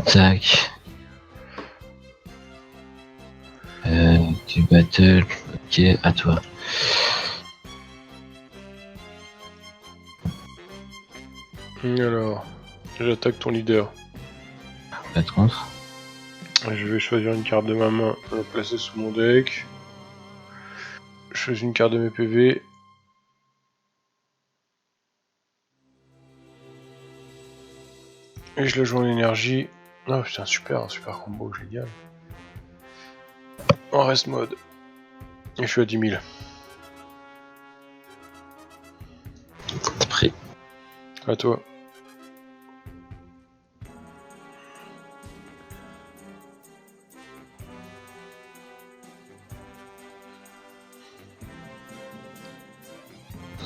Tac. Du battle. Ok, à toi. Alors, j'attaque ton leader. Pas de contre. Je vais choisir une carte de ma main, la placer sous mon deck. Je choisis une carte de mes PV. Et je la joue en énergie. Oh putain, super, un super combo, génial. En reste mode. Et je suis à 10 000. C'est pris. À toi.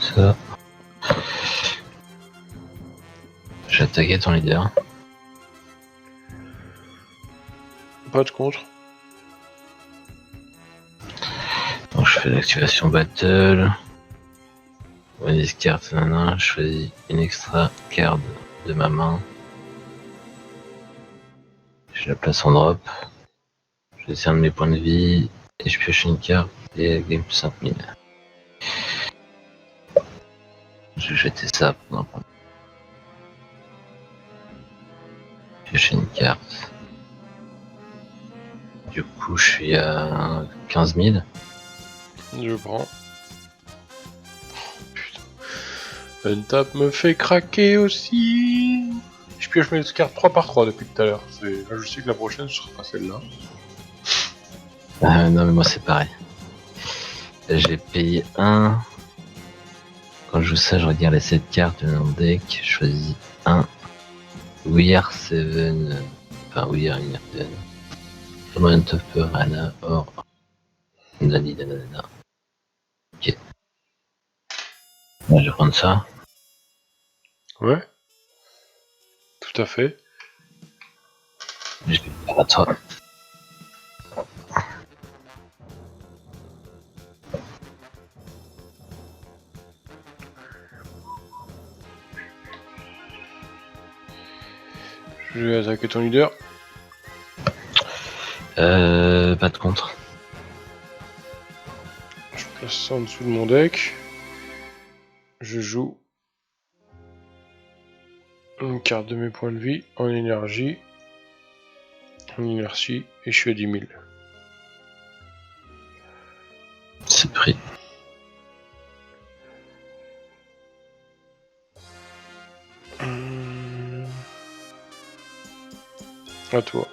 Ça. J'ai attaqué ton leader. Pas de contre. Donc je fais l'activation battle. Bonus carte, nanana. Je choisis une extra carte de ma main. Je la place en drop. Je décerne mes points de vie. Et je pioche une carte et elle gagne 5000. Je vais jeter ça pendant un point. Piocher une carte. Du coup, je suis à 15 000. Je prends. Putain. Une tape me fait craquer aussi. Je pioche mes cartes 3 par 3 depuis tout à l'heure. Là, je sais que la prochaine, ce sera pas celle-là. Non, mais moi, c'est pareil. J'ai payé 1. Quand je joue ça, je regarde les 7 cartes de mon deck. Je choisis 1. We are 7. Enfin, We are 7. Moment of Piranha or nanana. Ok. Moi, je vais prendre ça. Ouais. Tout à fait. Je vais faire à toi. Je vais attaquer ton leader. Pas de contre. Je place ça en dessous de mon deck. Je joue une carte de mes points de vie en énergie. En inertie. Et je suis à 10 000. C'est pris. À toi.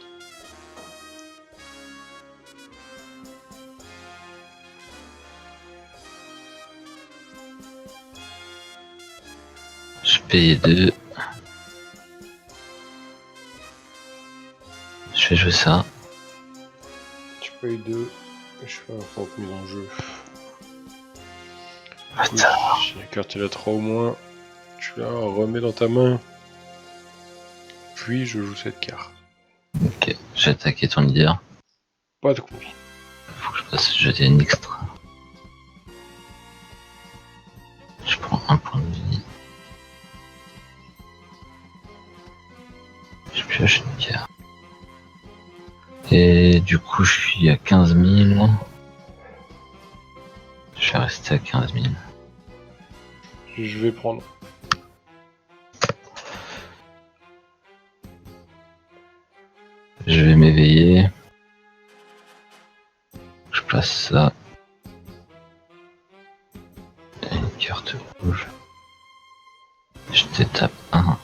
Je paye 2. Je vais jouer ça. Tu payes 2. Je fais un fort mise en jeu. Putain. Si la carte est là 3 au moins, tu la remets dans ta main. Puis je joue cette carte. Ok, j'ai attaqué ton leader. Pas de contre. Faut que je passe jeter une extra. Je prends un point de vie. Je pioche une carte. Et du coup, je suis à 15 000. Je vais rester à 15 000. Je vais prendre. Je vais m'éveiller. Je place ça. Et une carte rouge. Je te tape 1.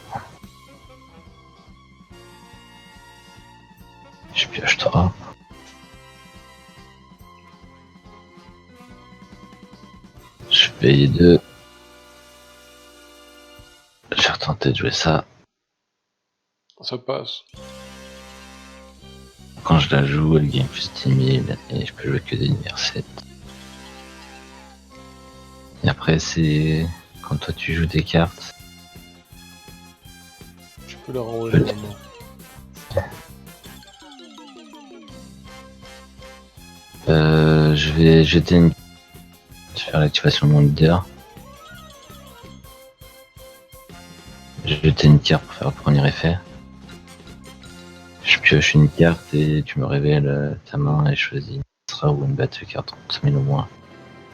Je pioche 3. Je paye 2. J'ai retenté de jouer ça. Ça passe. Quand je la joue, elle gagne plus 10 000 et je peux jouer que des numéros 7. Et après, c'est quand toi tu joues des cartes. Je peux la renvoyer maintenant. Je vais jeter une. Je vais faire l'activation de mon leader. Je vais jeter une carte pour faire le premier effet. pioche une carte et tu me révèles ta main et choisis une extra ou une batte carte 30 000 ou moins.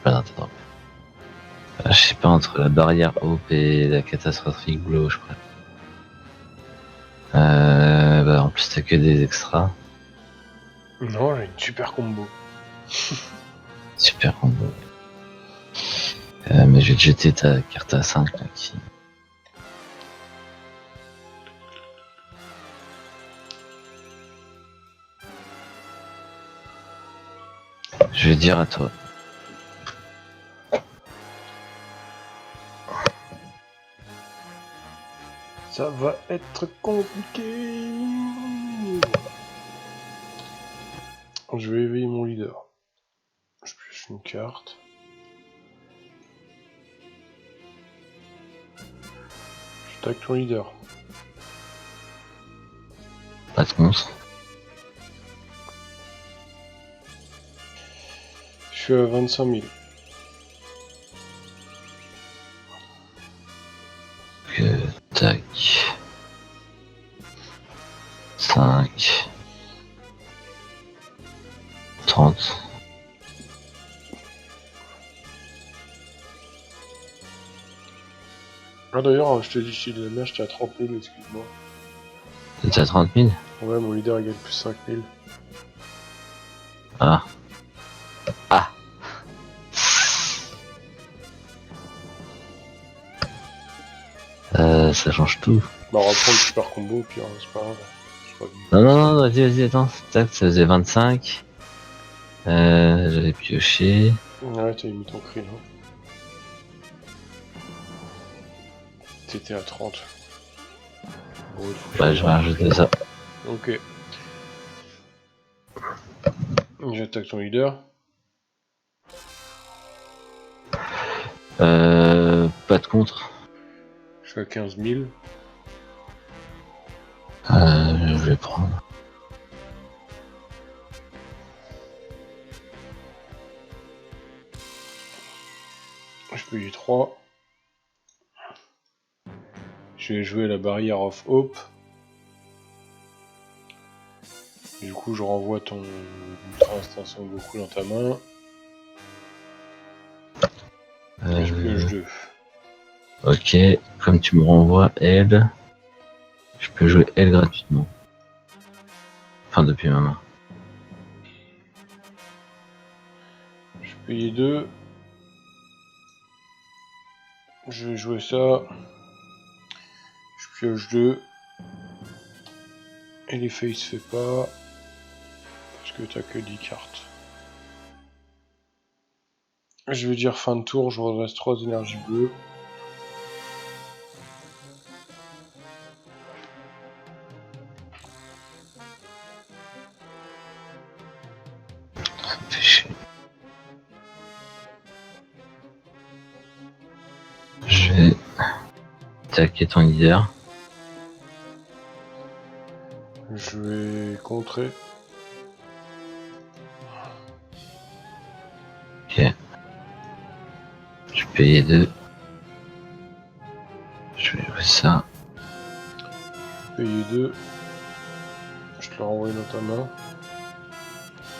Pas dans ta drop. Je sais pas, entre la barrière Hope et la catastrophique Blow, je crois. Bah en plus t'as que des extras. Non, j'ai une super combo. Super combo. Mais je vais te jeter ta carte à 5 là, qui... Je vais dire à toi. Ça va être compliqué. Je vais éveiller mon leader. Je pioche une carte. Je tac ton leader. Pas de monstre. Je suis à 25 000. Tac. 5. 30. Ah d'ailleurs, je te dis, si de la merde, j'étais à 30 000, excuse-moi. T'es à 30 000? Ouais, mon leader égale plus 5 000. Ah. Ah. Ça change tout. Bah, on va prendre le super combo, puis c'est pas grave. Je crois que- Non, non, non, vas-y, attends. Tac, ça faisait 25. J'avais pioché. Ouais, t'as mis ton cri là. T'étais à 30. Bon, Bah, je vais rajouter ça. ok. J'attaque ton leader. Pas de contre. Je suis à 15 000. Je vais prendre. Je peux y 3. Je vais jouer la barrière of Hope. Du coup, je renvoie ton Ultra Instinct Son Goku dans ta main. Et je pioche 2. Ok, comme tu me renvoies elle, je peux jouer elle gratuitement. Enfin, depuis ma main. Je peux y 2. Je vais jouer ça. Je pioche 2. Et l'effet il se fait pas. Parce que t'as que 10 cartes. Je vais dire fin de tour, je redresse 3 énergies bleues. Fais chier. Je vais attaquer ton leader. Je vais contrer. Ok. Je vais payer 2. Je vais jouer ça. Payer 2. Je te le renvoie dans ta main.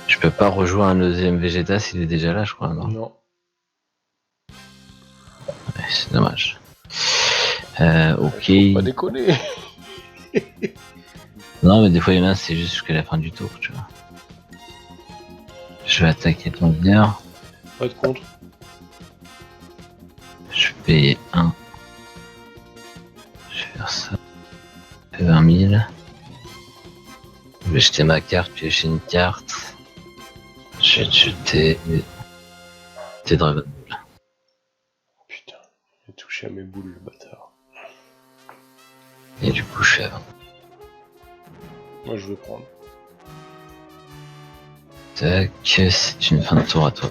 Je peux pas rejouer un deuxième Vegeta s'il est déjà là, je crois, non? Non. Ouais, c'est dommage. Ok. Faut pas déconner. Non, mais des fois, il y en a, c'est juste jusqu'à la fin du tour, tu vois. Je vais attaquer ton leader. Pas de contre. Je vais payer 1. Je vais faire ça. Ça fait 20 000. Je vais jeter ma carte, piocher une carte. Je vais te jeter tes Dragon Ball. Putain, il a touché à mes boules, le bâtard. Et du coup, je suis à 20. Moi, je vais prendre. Tac, c'est une fin de tour à toi.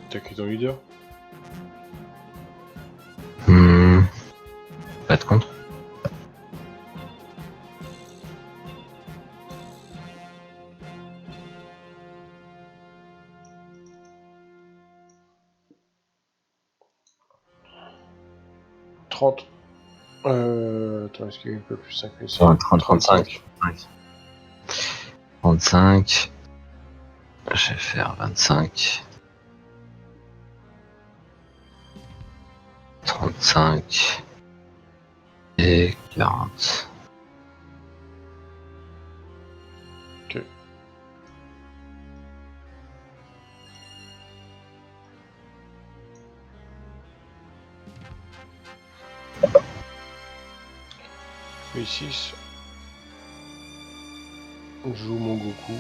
Attaquer ton leader. Pas de contre. 30. Attends, est-ce qu'il y a un peu plus 5 ici? 35. 35. Je vais faire 25. 35. Et 40. Ok. Et 6. Je joue mon Goku.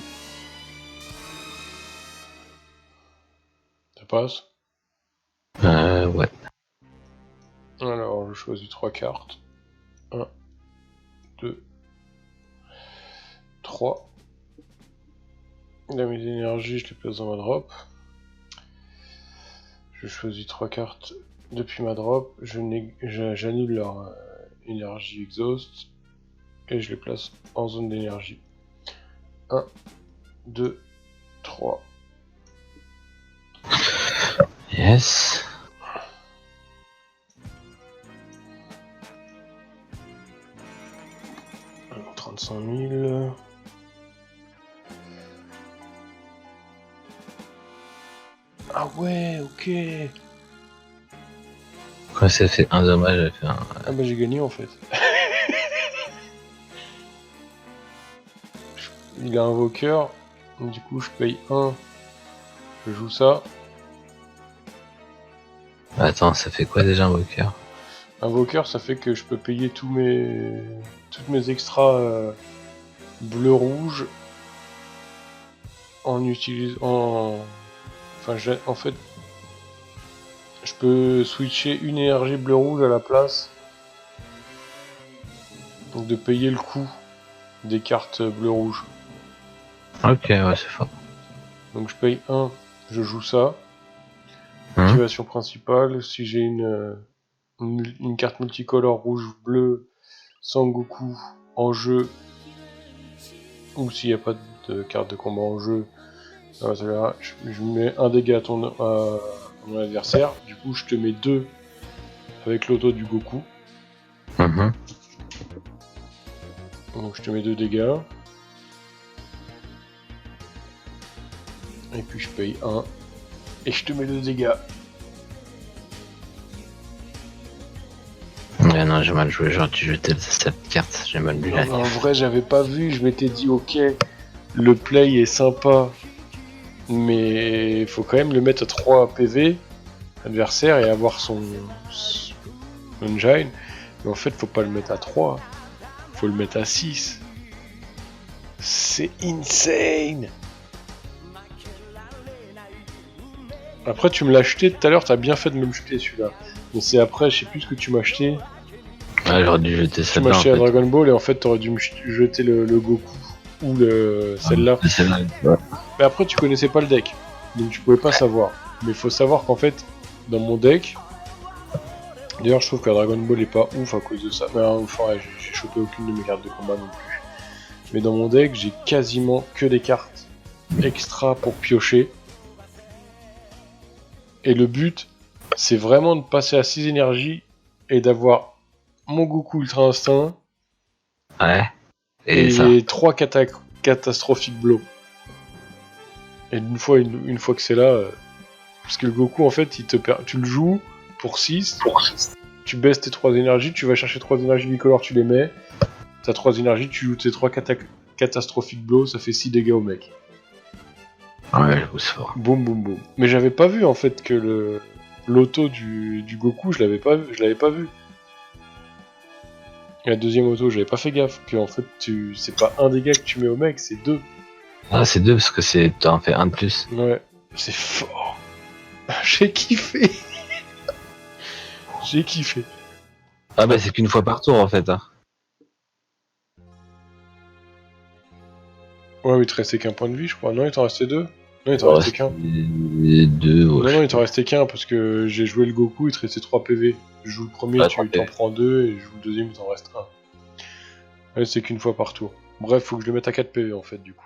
Ça passe? Ouais. Alors, je choisis 3 cartes. 1, 2, 3. Là, mes énergies, je les place dans ma drop. Je choisis 3 cartes depuis ma drop. J'annule leur énergie exhaust. Et je les place en zone d'énergie. 1, 2, 3. Yes. 35 000. Ah ouais, ok. Quand ça fait un dommage, j'ai fait un. Ah bah j'ai gagné en fait. Il a un invoqueur. Du coup je paye 1. Je joue ça. Attends, ça fait quoi déjà un walker? Invoqueur, ça fait que je peux payer toutes mes extras bleu-rouge en utilisant. En fait, je peux switcher une énergie bleu-rouge à la place. Donc de payer le coût des cartes bleu-rouge. Ok, ouais, c'est fort. Donc je paye 1, je joue ça. Activation principale, si j'ai une carte multicolore rouge-bleu Sangoku en jeu, ou s'il n'y a pas de carte de combat en jeu, je mets un dégât à mon adversaire, du coup je te mets 2 avec l'auto du Goku. Donc je te mets 2 dégâts. Et puis je paye 1. Et je te mets 2 dégâts. Ouais, non, j'ai mal joué, j'aurais dû jeter cette carte, j'ai mal lu la En vrai, j'avais pas vu, je m'étais dit, ok, le play est sympa, mais il faut quand même le mettre à 3 PV adversaire et avoir son engine. Mais en fait, faut pas le mettre à 3, faut le mettre à 6. C'est insane! Après, tu me l'as acheté tout à l'heure, t'as bien fait de me le jeter celui-là. Mais c'est après, je sais plus ce que tu m'as acheté. Ouais, j'aurais dû jeter Tu celle-là. m'as acheté en la fait. Dragon Ball et en fait, t'aurais dû me jeter le Goku ou celle-là. Celle-là, ouais. Mais après, tu connaissais pas le deck, donc tu pouvais pas savoir. Mais il faut savoir qu'en fait, dans mon deck, d'ailleurs, je trouve que Dragon Ball est pas ouf à cause de ça. Mais enfin, ouais, j'ai chopé aucune de mes cartes de combat non plus. Mais dans mon deck, j'ai quasiment que des cartes extra pour piocher. Et le but, c'est vraiment de passer à 6 énergies et d'avoir mon Goku Ultra Instinct Ouais. Et ça. 3 catastrophiques blows. Et une fois que c'est là, parce que le Goku en fait, tu le joues pour 6, tu baisses tes 3 énergies, tu vas chercher 3 énergies bicolores, tu les mets, t'as 3 énergies, tu joues tes 3 catastrophiques blows, ça fait 6 dégâts au mec. Ouais, c'est fort. Boum boum boum. Mais j'avais pas vu en fait que l'auto du Goku, je l'avais pas vu. La deuxième auto, j'avais pas fait gaffe, que en fait c'est pas un dégât que tu mets au mec, c'est 2. Ah, c'est 2 parce que t'en fais un de plus. Ouais, c'est fort. J'ai kiffé. J'ai kiffé. Ah bah c'est qu'une fois par tour en fait. Hein. Ouais, mais il te restait qu'un point de vie, je crois. Non, il t'en restait 2. Non, il t'en restait qu'un. 2, ouais. Non, il t'en restait qu'un parce que j'ai joué le Goku, il te restait 3 PV. Je joue le premier, Ouais, tu 3 t'en prends 2, et je joue le deuxième, il t'en reste 1. Ouais, c'est qu'une fois par tour. Bref, faut que je le mette à 4 PV en fait, du coup.